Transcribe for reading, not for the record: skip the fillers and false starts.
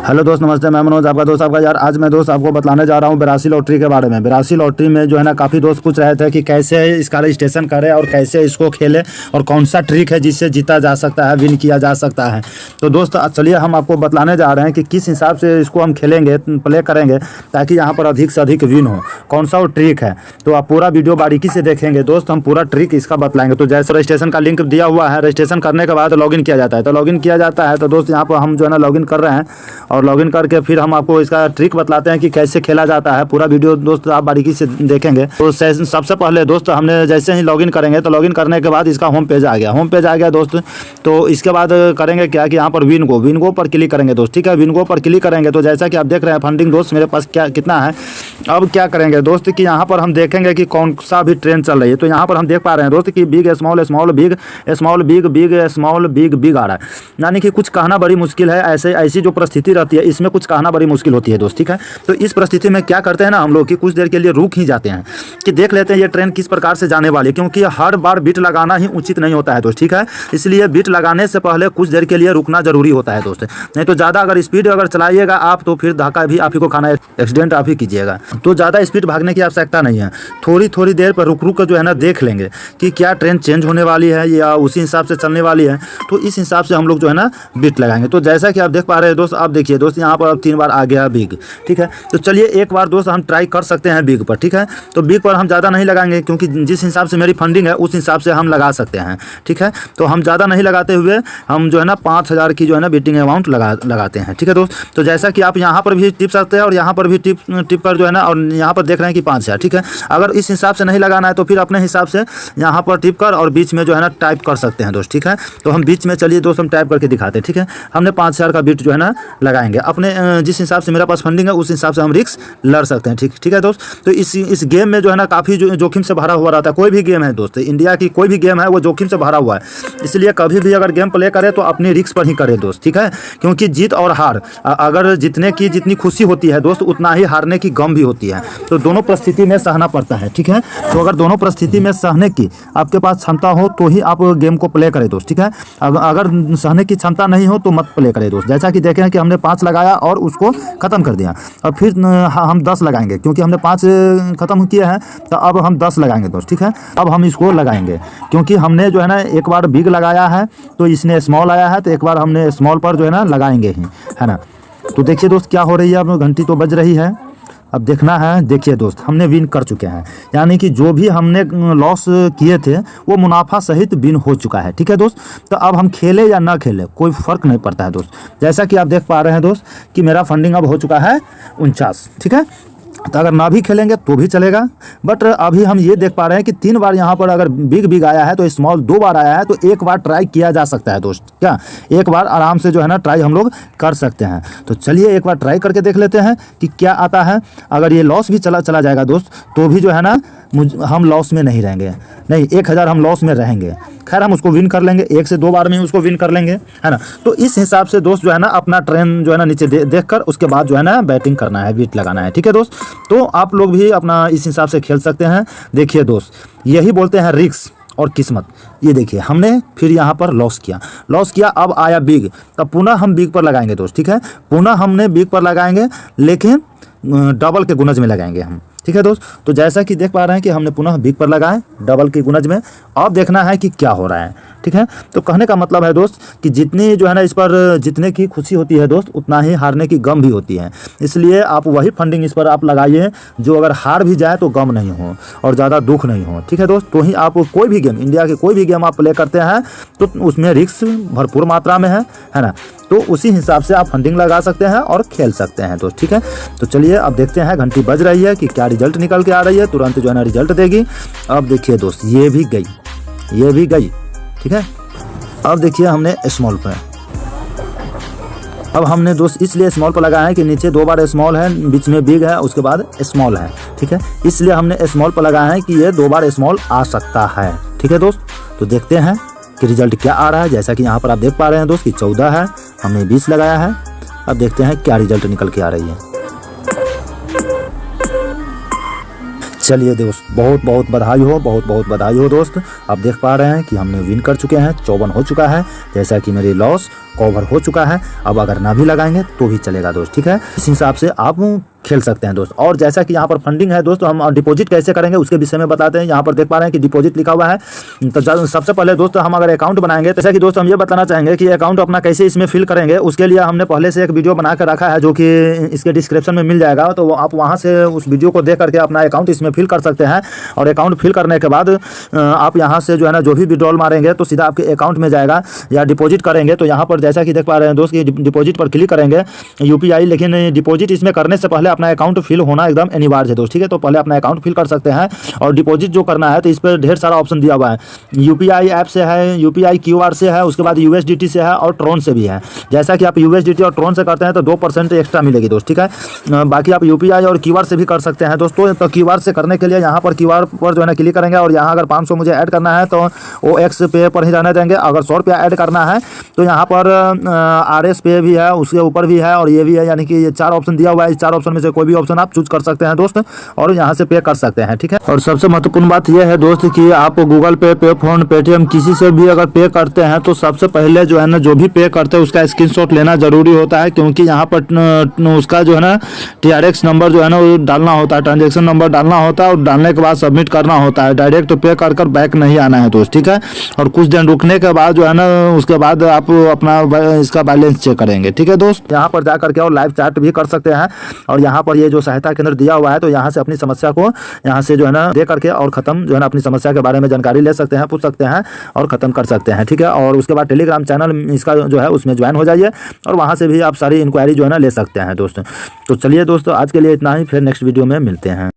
Hello दोस्त, नमस्ते। मैं मनोज, आपका दोस्त, आपका यार। आज मैं दोस्त आपको बताने जा रहा हूँ 82 लॉटरी के बारे में। 82 लॉटरी में जो है ना काफ़ी दोस्त पूछ रहे थे कि कैसे इसका रजिस्ट्रेशन करें और कैसे इसको खेलें और कौन सा ट्रिक है जिससे जीता जा सकता है, विन किया जा सकता है। तो दोस्त चलिए हम आपको बतलाने जा रहे हैं कि किस हिसाब से इसको हम खेलेंगे, प्ले करेंगे ताकि यहाँ पर अधिक से अधिक विन हो। कौन सा वो ट्रिक है तो आप पूरा वीडियो बारीकी से देखेंगे दोस्त। हम पूरा ट्रिक इसका बतलाएंगे। तो जैसे रजिस्ट्रेशन का लिंक दिया हुआ है, रजिस्ट्रेशन करने के बाद लॉगिन किया जाता है। तो लॉगिन किया जाता है तो दोस्त यहाँ पर हम जो है ना लॉगिन कर रहे हैं और लॉगिन करके फिर हम आपको इसका ट्रिक बतलाते हैं कि कैसे खेला जाता है। पूरा वीडियो दोस्त आप बारीकी से देखेंगे। तो सबसे पहले दोस्त हमने जैसे ही लॉगिन करेंगे तो लॉगिन करने के बाद इसका होम पेज आ गया। होम पेज आ गया दोस्त। तो इसके बाद करेंगे क्या कि यहाँ पर विन गो पर क्लिक करेंगे दोस्त। ठीक है, विन गो पर क्लिक करेंगे तो जैसा कि आप देख रहे हैं फंडिंग दोस्त मेरे पास क्या कितना है। अब क्या करेंगे दोस्त कि यहाँ पर हम देखेंगे कि कौन सा भी ट्रेंड चल रही है। तो यहाँ पर हम देख पा रहे हैं दोस्त कि big small small big small big big small big big आ रहा है। यानी कि कुछ कहना बड़ी मुश्किल है। ऐसी जो परिस्थिति रहती है इसमें कुछ कहना बड़ी मुश्किल होती है दोस्त। ठीक है, तो इस परिस्थिति में क्या करते हैं ना हम लोग कि कुछ देर के लिए रुक ही जाते हैं कि देख लेते हैं ये ट्रेन किस प्रकार से जाने वाली है, क्योंकि हर बार बीट लगाना ही उचित नहीं होता है दोस्त। ठीक है, इसलिए बीट लगाने से पहले कुछ देर के लिए रुकना जरूरी होता है दोस्त। नहीं तो ज़्यादा अगर स्पीड चलाइएगा आप तो फिर धक्का भी आप ही को खाना है, एक्सीडेंट आप ही कीजिएगा। तो ज़्यादा स्पीड भागने की आवश्यकता नहीं है। थोड़ी देर पर रुक कर जो है ना देख लेंगे कि क्या ट्रेन चेंज होने वाली है या उसी हिसाब से चलने वाली है। तो इस हिसाब से हम लोग जो है ना बीट लगाएंगे। तो जैसा कि आप देख पा रहे हैं दोस्त, आप देखिए दोस्त यहाँ पर अब 3 बार आ गया बिग। ठीक है, तो चलिए एक बार दोस्त हम ट्राई कर सकते हैं बिग पर। ठीक है, तो बिग पर हम ज़्यादा नहीं लगाएंगे क्योंकि जिस हिसाब से मेरी फंडिंग है उस हिसाब से हम लगा सकते हैं। ठीक है, तो हम ज़्यादा नहीं लगाते हुए हम जो है ना 5000 की जो है ना बीटिंग अमाउंट लगाते हैं। ठीक है दोस्त, तो जैसा कि आप यहाँ पर भी टिप सकते हैं और यहाँ पर भी टिप कर जो है ना, और यहाँ पर देख रहे हैं कि 5000। ठीक है, अगर इस हिसाब से नहीं लगाना है तो फिर अपने हिसाब से यहाँ पर टिप कर और बीच में जो है ना टाइप कर सकते हैं दोस्त। ठीक है, तो हम बीच में चलिए दोस्त हम टाइप करके दिखाते हैं। ठीक है, हमने 5000 का बीट जो है ना लगाएंगे। अपने जिस हिसाब से मेरा पास फंडिंग है उस हिसाब से हम रिस्क लड़ सकते हैं। ठीक है दोस्त, तो इस गेम में जो है ना काफ़ी जोखिम से भरा हुआ रहता है। कोई भी गेम है दोस्त, इंडिया की कोई भी गेम है वो जोखिम से भरा हुआ है। इसलिए कभी भी अगर गेम प्ले करें तो अपनी रिस्क पर ही करें दोस्त। ठीक है, क्योंकि जीत और हार, अगर जीतने की जितनी खुशी होती है दोस्त उतना ही हारने की गम भी होती है। तो दोनों परिस्थिति में सहना पड़ता है। ठीक है, तो अगर दोनों परिस्थिति में सहने की आपके पास क्षमता हो तो ही आप गेम को प्ले करें दोस्त। ठीक है, अगर सहने की क्षमता नहीं हो तो मत प्ले करें दोस्त। जैसा कि देखें कि हमने 5 लगाया और उसको ख़त्म कर दिया। और फिर हम 10 लगाएंगे क्योंकि हमने 5 ख़त्म किया है। तो अब हम 10 लगाएंगे दोस्त। ठीक है, अब हम इसको लगाएंगे क्योंकि हमने जो है ना एक बार बिग लगाया है तो इसने स्मॉल आया है, तो एक बार हमने स्मॉल पर जो है ना लगाएंगे ही, है ना। तो देखिए दोस्त क्या हो रही है, अब घंटी तो बज रही है। अब देखना है। देखिए दोस्त हमने विन कर चुके हैं, यानी कि जो भी हमने लॉस किए थे वो मुनाफा सहित विन हो चुका है। ठीक है दोस्त, तो अब हम खेले या ना खेले कोई फ़र्क नहीं पड़ता है दोस्त। जैसा कि आप देख पा रहे हैं दोस्त कि मेरा फंडिंग अब हो चुका है 49। ठीक है, तो अगर ना भी खेलेंगे तो भी चलेगा। बट अभी हम ये देख पा रहे हैं कि 3 बार यहाँ पर अगर बिग आया है तो स्मॉल 2 बार आया है, तो एक बार ट्राई किया जा सकता है दोस्त। क्या एक बार आराम से जो है ना ट्राई हम लोग कर सकते हैं। तो चलिए एक बार ट्राई करके देख लेते हैं कि क्या आता है। अगर ये लॉस भी चला जाएगा दोस्त तो भी जो है ना हम लॉस में नहीं रहेंगे। नहीं, 1000 हम लॉस में रहेंगे। खैर हम उसको विन कर लेंगे, 1 से 2 बार में ही उसको विन कर लेंगे, है ना। तो इस हिसाब से दोस्त जो है ना अपना ट्रेन जो है ना नीचे देख कर उसके बाद जो है ना बैटिंग करना है, बीट लगाना है। ठीक है दोस्त, तो आप लोग भी अपना इस हिसाब से खेल सकते हैं। देखिए दोस्त यही बोलते हैं रिस्क और किस्मत। ये देखिए हमने फिर यहाँ पर लॉस किया, अब आया बिग, तब पुनः हम बिग पर लगाएंगे दोस्त। ठीक है, पुनः हमने बिग पर लगाएंगे लेकिन डबल के गुनज में लगाएंगे हम। ठीक है दोस्त, तो जैसा कि देख पा रहे हैं कि हमने पुनः बिग पर लगाए डबल की गुनज में। अब देखना है कि क्या हो रहा है। ठीक है, तो कहने का मतलब है दोस्त कि जितनी जो है ना इस पर जितने की खुशी होती है दोस्त उतना ही हारने की गम भी होती है। इसलिए आप वही फंडिंग इस पर आप लगाइए जो अगर हार भी जाए तो गम नहीं हो और ज़्यादा दुख नहीं हो। ठीक है दोस्त, तो ही आप कोई भी गेम, इंडिया के कोई भी गेम आप प्ले करते हैं तो उसमें रिस्क भरपूर मात्रा में है ना। तो उसी हिसाब से आप फंडिंग लगा सकते हैं और खेल सकते हैं दोस्त। ठीक है, तो चलिए अब देखते हैं घंटी बज रही है कि क्या रिजल्ट निकल के आ रही है। तुरंत जो है ना रिजल्ट देगी। अब देखिए दोस्त ये भी गई। ठीक है, अब देखिए हमने स्मॉल पर, अब हमने दोस्त इसलिए स्मॉल पर लगाया है कि नीचे 2 बार स्मॉल है, बीच में बिग है, उसके बाद स्मॉल है। ठीक है, इसलिए हमने स्मॉल पर लगाया है कि ये 2 बार स्मॉल आ सकता है। ठीक है दोस्त, तो देखते हैं कि रिजल्ट क्या आ रहा है। जैसा कि यहाँ पर आप देख पा रहे हैं दोस्त कि 14 है, हमने 20 लगाया है। अब देखते हैं क्या रिजल्ट निकल के आ रही है। चलिए दोस्त, बहुत बहुत बधाई हो, बहुत बहुत बधाई हो दोस्त। आप देख पा रहे हैं कि हमने विन कर चुके हैं, 54 हो चुका है, जैसा कि मेरी लॉस कवर हो चुका है। अब अगर ना भी लगाएंगे तो भी चलेगा दोस्त, ठीक है। इस हिसाब से आप खेल सकते हैं दोस्त। और जैसा कि यहाँ पर फंडिंग है दोस्त, हम डिपॉजिट कैसे करेंगे उसके विषय में बताते हैं। यहाँ पर देख पा रहे हैं कि डिपॉजिट लिखा हुआ है। तो सबसे पहले दोस्त हम अगर अकाउंट बनाएंगे, जैसा कि दोस्त हम ये बताना चाहेंगे कि अकाउंट अपना कैसे इसमें फिल करेंगे। उसके लिए हमने पहले से एक वीडियो बना कर रखा है, जो कि इसके डिस्क्रिप्शन में मिल जाएगा। तो आप वहाँ से उस वीडियो को देख करके अपना अकाउंट इसमें फिल कर सकते हैं। और अकाउंट फिल करने के बाद आप यहाँ से जो है ना, जो भी विड्रॉल मारेंगे तो सीधा आपके अकाउंट में जाएगा। या डिपॉजिट करेंगे तो यहाँ पर जैसा कि देख पा रहे हैं दोस्त कि डिपॉजिट पर क्लिक करेंगे UPI, लेकिन डिपॉजिट इसमें करने से पहले अपना अकाउंट फिल होना एकदम अनिवार्य है दोस्त, ठीक है। तो पहले अपना अकाउंट फिल कर सकते हैं। और डिपॉजिट जो करना है तो इस पर ढेर सारा ऑप्शन दिया हुआ है। UPI ऐप से है, UPI QR से है, उसके बाद USDT से है और ट्रोन से भी है। जैसा कि आप USDT और ट्रोन से करते हैं तो 2% एक्स्ट्रा मिलेगी दोस्त, ठीक है। बाकी आप UPI और QR से भी कर सकते हैं दोस्तों। तो QR से करने के लिए यहाँ पर QR पर जो है ना क्लिक करेंगे। और यहाँ अगर 500 मुझे ऐड करना है तो OX पे पर ही रहने देंगे। अगर 100 रुपया ऐड करना है तो यहाँ पर RS पे भी है, उसके ऊपर भी है और ये भी है। यानी कि ये 4 ऑप्शन दिया हुआ है। इस 4 ऑप्शन में से कोई भी ऑप्शन आप चूज कर सकते हैं दोस्त, और यहाँ से पे कर सकते हैं, ठीक है। और सबसे महत्वपूर्ण बात यह है दोस्त कि आप गूगल पे, पेफोन, पेटीएम किसी से भी अगर पे करते हैं तो सबसे पहले जो है ना, जो भी पे करते हैं उसका स्क्रीनशॉट लेना जरूरी होता है। क्योंकि यहाँ पर उसका जो है ना TRX नंबर जो है ना वो डालना होता है, ट्रांजेक्शन नंबर डालना होता है। और डालने के बाद सबमिट करना होता है। डायरेक्ट पे कर बैक नहीं आना है दोस्त, ठीक है। और कुछ दिन रुकने के बाद जो है ना, उसके बाद आप अपना इसका बैलेंस चेक करेंगे, ठीक है दोस्त। यहाँ पर जा करके और लाइव चैट भी कर सकते हैं। और यहाँ पर ये जो सहायता केंद्र दिया हुआ है तो यहाँ से अपनी समस्या को यहाँ से जो है ना दे करके और खत्म जो है ना अपनी समस्या के बारे में जानकारी ले सकते हैं, पूछ सकते हैं और खत्म कर सकते हैं, ठीक है। और उसके बाद टेलीग्राम चैनल इसका जो है उसमें ज्वाइन हो जाइए और वहाँ से भी आप सारी इंक्वायरी जो है ना ले सकते हैं दोस्तों। तो चलिए दोस्तों, आज के लिए इतना ही, फिर नेक्स्ट वीडियो में मिलते हैं।